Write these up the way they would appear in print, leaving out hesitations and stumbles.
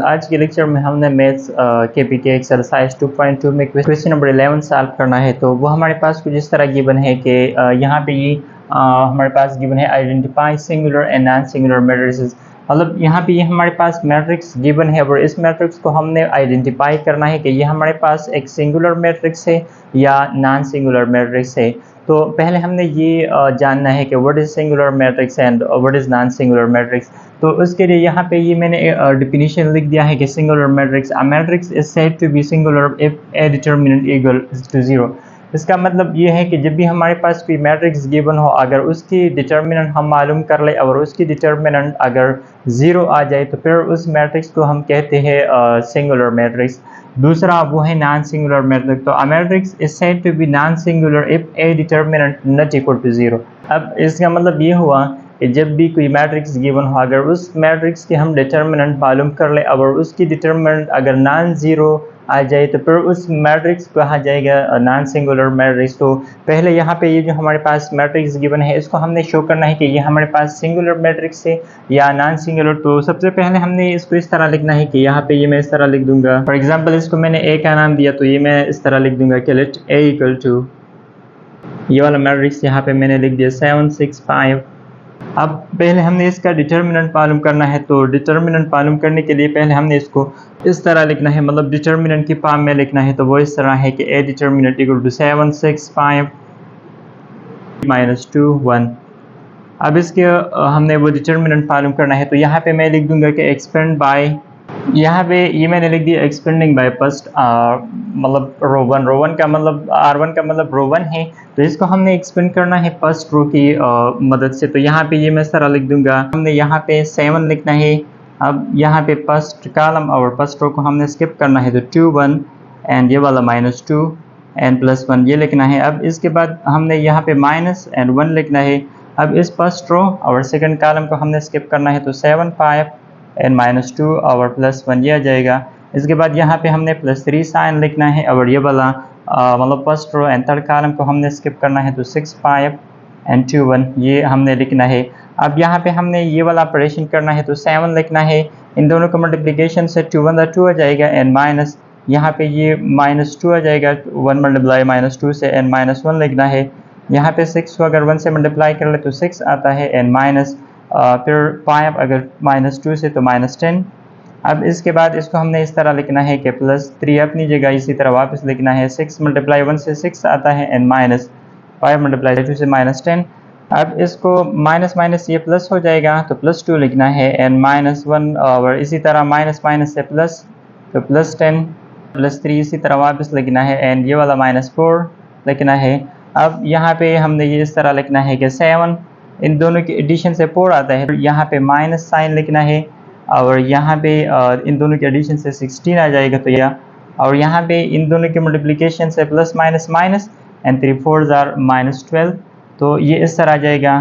आज के लेक्चर में हमने मैथ्स केपीके एक्सरसाइज 2.2 में क्वेश्चन नंबर 11 सॉल्व करना है। तो वो हमारे पास कुछ इस तरह गिवन है कि यहाँ पे ये हमारे पास गिवन है identify singular and non singular matrices. मतलब यहाँ पे ये हमारे पास मैट्रिक्स गिवन है और इस मैट्रिक्स को हमने आइडेंटिफाई करना है कि ये हमारे पास एक सिंगुलर मैट्रिक्स है या नॉन सिंगुलर मैट्रिक्स है। तो पहले हमने ये जानना है कि what is singular matrix and what is non singular matrix. तो उसके लिए यहाँ पे ये मैंने डिफिनीशन लिख दिया है कि singular matrix a matrix is said to be singular if a determinant equal to 0। इसका मतलब ये है कि जब भी हमारे पास कोई मैट्रिक्स गिवन हो, अगर उसकी डिटरमिनेंट हम मालूम कर ले और उसकी डिटरमिनेंट अगर 0 आ जाए तो फिर उस मैट्रिक्स को हम कहते हैं सिंगुलर मैट्रिक्स। दूसरा वो है नॉन सिंगुलर मैट्रिक्स। तो a matrix is said to be non singular if a determinant not equal to 0। अब इसका मतलब ये हुआ कि जब भी कोई मैट्रिक्स गिवन हो, अगर उस मैट्रिक्स के हम डिटरमिनेंट मालूम कर ले और उसकी डिटरमिनेंट अगर नॉन 0 आ जाए तो फिर उस मैट्रिक्स को कहा जाएगा नॉन सिंगुलर मैट्रिक्स। तो पहले यहाँ पे ये जो हमारे पास मैट्रिक्स गिवन है इसको हमने शो करना है कि ये हमारे पास सिंगुलर मैट्रिक्स है या नॉन सिंगुलर। तो सबसे पहले हमने इसको इस तरह लिखना है कि यहाँ पे ये मैं इस तरह लिख दूंगा। फॉर एग्जाम्पल इसको मैंने ए का नाम दिया तो ये मैं इस तरह लिख दूंगा कि लेट ए इक्वल टू, ये वाला मैट्रिक्स यहाँ पे मैंने लिख दिया 7 6 5। अब पहले हमने इसका डिटरमिनेंट मालूम करना है। तो डिटरमिनेंट मालूम करने के लिए पहले हमने इसको इस तरह लिखना है, मतलब डिटरमिनेंट की फॉर्म में लिखना है। तो वो इस तरह है कि ए डिटरमिनेंट इक्वल टू 7 6 5 -2 1। अब इसके हमने वो डिटरमिनेंट मालूम करना है। तो यहाँ पे मैं लिख दूंगा कि एक्सपेंड बाय, यहाँ पे ये मैंने लिख दिया एक्सपेंडिंग बाय फर्स्ट मतलब रो 1। रो 1 का मतलब R1 का मतलब रो 1 है, तो इसको हमने एक्सपेंड करना है फर्स्ट रो की मदद से। तो यहाँ पे ये मैं इस तरह लिख दूंगा, हमने यहाँ पे 7 लिखना है। अब यहाँ पे फर्स्ट कॉलम और फर्स्ट रो को हमने स्किप करना है, तो 2 1 एंड ये वाला -2 एंड +1 ये लिखना है। अब इसके बाद हमने यहाँ पे माइनस एंड 1 लिखना है। अब इस फर्स्ट रो और सेकंड कॉलम को हमने स्किप करना है, तो 7 5 एंड -2 और +1 ये आ जाएगा। इसके बाद यहाँ पे हमने +3 साइन लिखना है और ये वाला मतलब first row and third column को हमने स्किप करना है, तो 6 5 एंड 2 1 ये हमने लिखना है। अब यहाँ पे हमने ये वाला ऑपरेशन करना है, तो 7 लिखना है। इन दोनों का मल्टीप्लिकेशन से 2 1 2 आ जाएगा एंड माइनस यहाँ पे ये -2 आ जाएगा 1 मल्टीप्लाई -2 से एंड -1 लिखना है। यहाँ पे 6 को अगर 1 से मल्टीप्लाई कर ले तो 6 आता है एंड माइनस फिर 5 अगर -2 से तो -10। अब इसके बाद इसको हमने इस तरह लिखना है कि +3 अपनी जगह इसी तरह वापस लिखना है। 6 मल्टीप्लाई 1 से 6 आता है एंड -5 मल्टीप्लाई 2 से -10। अब इसको माइनस माइनस ये प्लस हो जाएगा तो +2 लिखना है एंड -1 और इसी तरह माइनस माइनस से प्लस तो +10 +3 इसी तरह वापस लिखना है एंड ये वाला -4 लिखना है। अब यहाँ पे हमने ये इस तरह लिखना है कि 7 इन दोनों की एडिशन से 4 आता है, यहाँ पे माइनस साइन लिखना है और यहाँ पे इन दोनों के एडिशन से 16 आ जाएगा। तो यह और यहाँ पे इन दोनों के मल्टीप्लिकेशन से plus minus minus and 3 4s are -12। तो ये इस तरह आ जाएगा।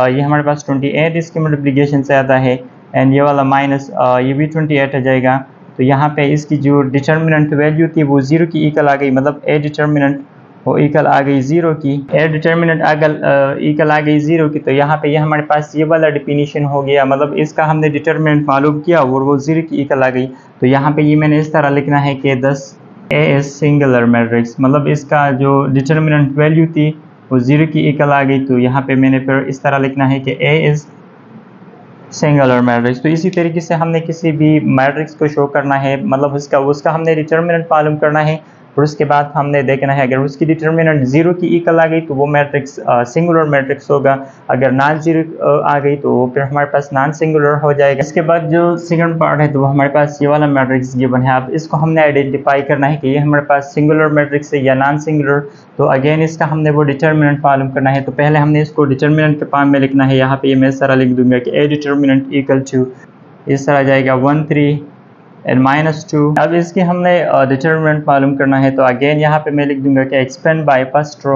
ये हमारे पास 28 इसके मल्टीप्लिकेशन से आता है एंड ये वाला माइनस ये भी 28 आ जाएगा। तो यहाँ पे इसकी जो डिटर्मिनेंट वैल्यू थी वो 0 की इक्वल आ गई, मतलब ए डिटर्मिनेंट वो इक्वल आ गई 0 की। ए डिटर्मिनेंट इक्वल आ गई 0 की। तो यहाँ पे ये हमारे पास ये वाला डिफिनीशन हो गया, मतलब इसका हमने डिटर्मिनेंट मालूम किया और वो 0 की इक्वल आ गई। तो यहाँ पे ये मैंने इस तरह लिखना है कि 10 ए इज सिंगुलर मैट्रिक्स, मतलब इसका जो डिटर्मिनेंट वैल्यू थी वो 0 की इक्वल आ गई। तो यहाँ पे मैंने फिर इस तरह लिखना है कि ए इज सिंगुलर मैट्रिक्स। तो इसी तरीके से हमने किसी भी मैट्रिक्स को शो करना है, मतलब उसका हमने डिटर्मिनेंट मालूम करना है और उसके बाद हमने देखना है अगर उसकी डिटर्मिनेंट 0 की इक्वल आ गई तो वो मैट्रिक्स सिंगुलर मैट्रिक्स होगा। अगर नॉन 0 आ गई तो फिर हमारे पास नॉन सिंगुलर हो जाएगा। इसके बाद जो सेकंड पार्ट है तो वो हमारे पास ये वाला मैट्रिक्स गिवन है। अब इसको हमने आइडेंटिफाई करना है कि ये हमारे पास सिंगुलर मैट्रिक्स है या नॉन सिंगुलर। तो अगेन इसका हमने वो डिटर्मिनेंट मालूम करना है। तो पहले हमने इसको डिटर्मिनेंट के फॉर्म में लिखना है। यहाँ पे ये मैं इस तरह लिख दूंगा कि ए डिटर्मिनेंट इक्वल टू इस तरह आ जाएगा 1 3 एंड -2। अब इसकी हमने डिटरमिनेंट मालूम करना है। तो अगेन यहाँ पे मैं लिख दूंगा कि expand by first row,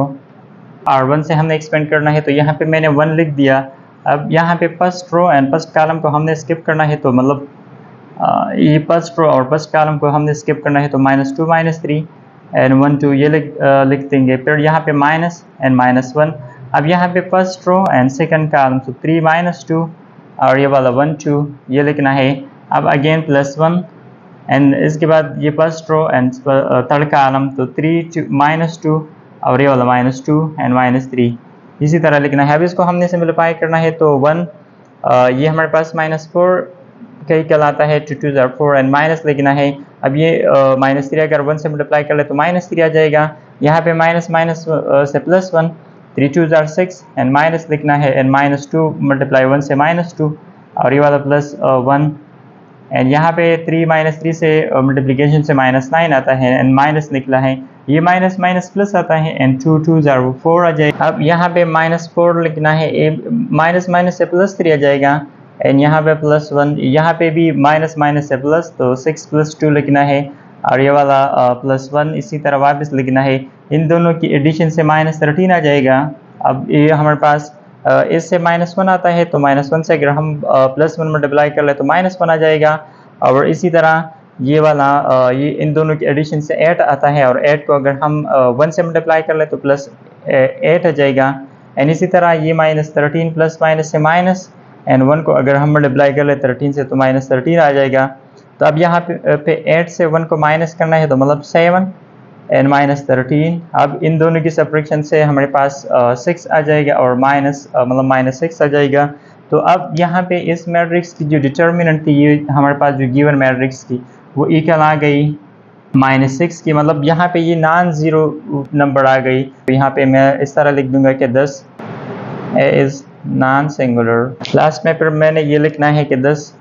R1 से हमने एक्सपेंड करना है। तो यहाँ पे मैंने 1 लिख दिया। अब यहाँ पे first row and first column को हमने स्किप करना है, तो मतलब ये फर्स्ट रो और फर्स्ट कॉलम को हमने स्किप करना है। तो -2 -3 एंड 1 2 ये लिख देंगे। फिर यहाँ पे माइनस एंड -1। अब यहाँ पे first row and second column, तो 3 -2 और ये वाला 1 2 ये लिखना है। अब अगेन +1 एंड इसके बाद ये first row and third column, तो 3 -2 और ये वाला -2 एंड -3 इसी तरह लिखना है। अब इसको हमने सिंपलीफाई करना है तो 1 ये हमारे पास -4 कहीं कहलाता है, 2 2 4 एंड माइनस लिखना है। अब ये -3 अगर 1 से मल्टीप्लाई कर ले तो -3 आ जाएगा। यहाँ पे माइनस माइनस से +1, 3 2 6 एंड माइनस लिखना है एंड -2 मल्टीप्लाई 1 से -2 और ये वाला +1 एंड यहाँ पे 3 -3 से मल्टीप्लिकेशन से -9 आता है एंड माइनस निकला है। ये माइनस माइनस प्लस आता है एंड 2 2 4 आ जाएगा। अब यहाँ पे -4 लिखना है, माइनस माइनस से +3 आ जाएगा एंड यहाँ पे +1, यहाँ पे भी माइनस माइनस से प्लस, तो 6 + 2 लिखना है और ये वाला +1 इसी तरह वापस लिखना है। इन दोनों की एडिशन से -13 आ जाएगा। अब ये हमारे पास इससे -1 आता है तो -1 से अगर हम +1 मल्टीप्लाई कर ले तो -1 आ जाएगा। और इसी तरह ये वाला ये इन दोनों की एडिशन से 8 आता है और 8 को अगर हम 1 से मल्टीप्लाई कर ले तो +8 आ जाएगा। एंड इसी तरह ये -13 प्लस माइनस से माइनस एंड 1 को अगर हम मल्टीप्लाई कर ले 13 से तो -13 आ जाएगा। तो अब यहाँ पे 8 से 1 को माइनस करना है तो मतलब 7 एंड -13। अब इन दोनों की सब्ट्रैक्शन से हमारे पास 6 आ जाएगा और मतलब -6 आ जाएगा। तो अब यहाँ पे इस मैट्रिक्स की जो डिटर्मिनेंट थी, ये हमारे पास जो गिवन मैट्रिक्स की वो इक्वल आ गई -6 की, मतलब यहाँ पे ये नॉन ज़ीरो नंबर आ गई। तो यहाँ पे मैं इस तरह लिख दूंगा कि 10 इज़ नॉन सिंगुलर। लास्ट में फिर मैंने ये लिखना है कि 10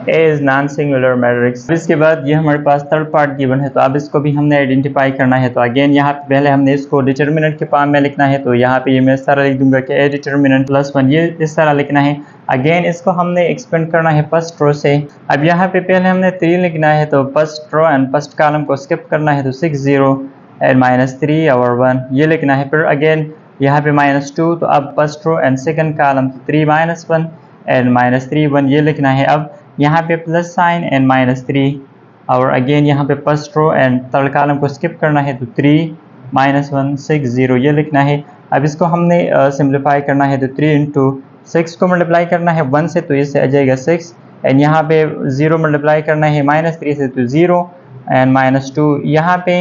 A is non singular matrix. इसके बाद ये हमारे पास थर्ड पार्ट गिवन है, तो अब इसको भी हमने आइडेंटिफाई करना है। तो अगेन यहाँ पे पहले हमने इसको डिटर्मिनेंट के फॉर्म में लिखना है, तो यहाँ पे ये मैं इस तरह लिख दूंगा कि A डिटर्मिनेंट +1, ये इस तरह लिखना है। अगेन इसको हमने एक्सपेंड करना है फर्स्ट रो से। अब यहाँ पे पहले हमने 3 लिखना है, तो first row and first column को स्किप करना है, तो 6 0 एंड -3 और 1 ये लिखना है। फिर अगेन यहाँ पे -2, तो अब first row and second column 3 -1 and -3 1 ये लिखना है। अब यहाँ पे प्लस साइन एंड -3 और अगेन यहाँ पे first row and third column को स्किप करना है, तो 3 -1 6 0 ये लिखना है। अब इसको हमने सिंप्लीफाई करना है, तो 3 इंटू 6 को मल्टीप्लाई करना है 1 से, तो इससे आ जाएगा 6 एंड यहाँ पे 0 मल्टीप्लाई करना है -3 से, तो 0 एंड -2 यहाँ पे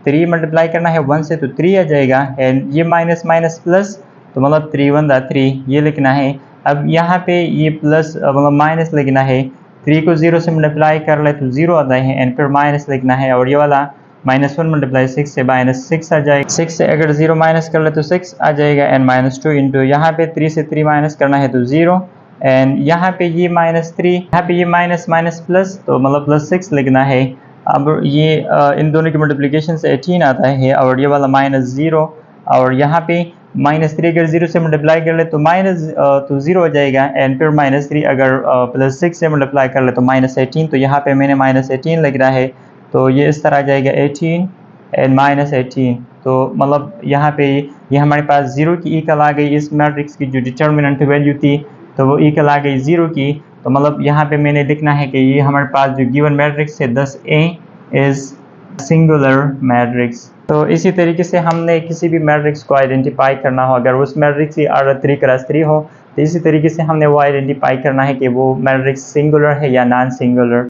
3 मल्टीप्लाई करना है 1 से, तो 3 आ जाएगा एंड ये माइनस माइनस प्लस, तो मतलब 3 1 3 ये लिखना है। अब यहाँ पे ये प्लस मतलब माइनस लिखना है, 3 को 0 से मल्टीप्लाई कर ले तो 0 आता है एंड फिर माइनस लिखना है और ये वाला -1 मल्टीप्लाई 6 से -6 आ जाएगा। 6 से अगर 0 माइनस कर ले तो 6 आ जाएगा एंड -2 इंटू यहाँ पे 3 से 3 माइनस करना है तो 0 एंड यहाँ पे ये -3, यहाँ पे ये माइनस माइनस प्लस, तो मतलब +6 लिखना है। अब ये इन दोनों की मल्टीप्लिकेशन से 18 आता है और ये वाला -0 और यहाँ पे -3 अगर 0 से मल्टीप्लाई कर ले तो तो 0 हो जाएगा एंड फिर -3 अगर +6 से मल्टीप्लाई कर ले तो -18, तो यहाँ पे मैंने -18 लिख रहा है, तो ये इस तरह आ जाएगा 18 एंड -18। तो मतलब यहाँ पे ये हमारे पास 0 की इक्वल आ गई। इस मैट्रिक्स की जो डिटर्मिनेंट वैल्यू थी तो वो इक्वल आ गई 0 की। तो मतलब यहाँ पे मैंने लिखना है कि ये हमारे पास जो गिवन मैट्रिक्स है 10A इज़ सिंगुलर मैट्रिक्स। तो इसी तरीके से हमने किसी भी मैट्रिक्स को आइडेंटिफाई करना हो, अगर उस मैट्रिक्स की ऑर्डर 3x3 हो, तो इसी तरीके से हमने वो आइडेंटिफाई करना है कि वो मैट्रिक्स सिंगुलर है या नॉन सिंगुलर।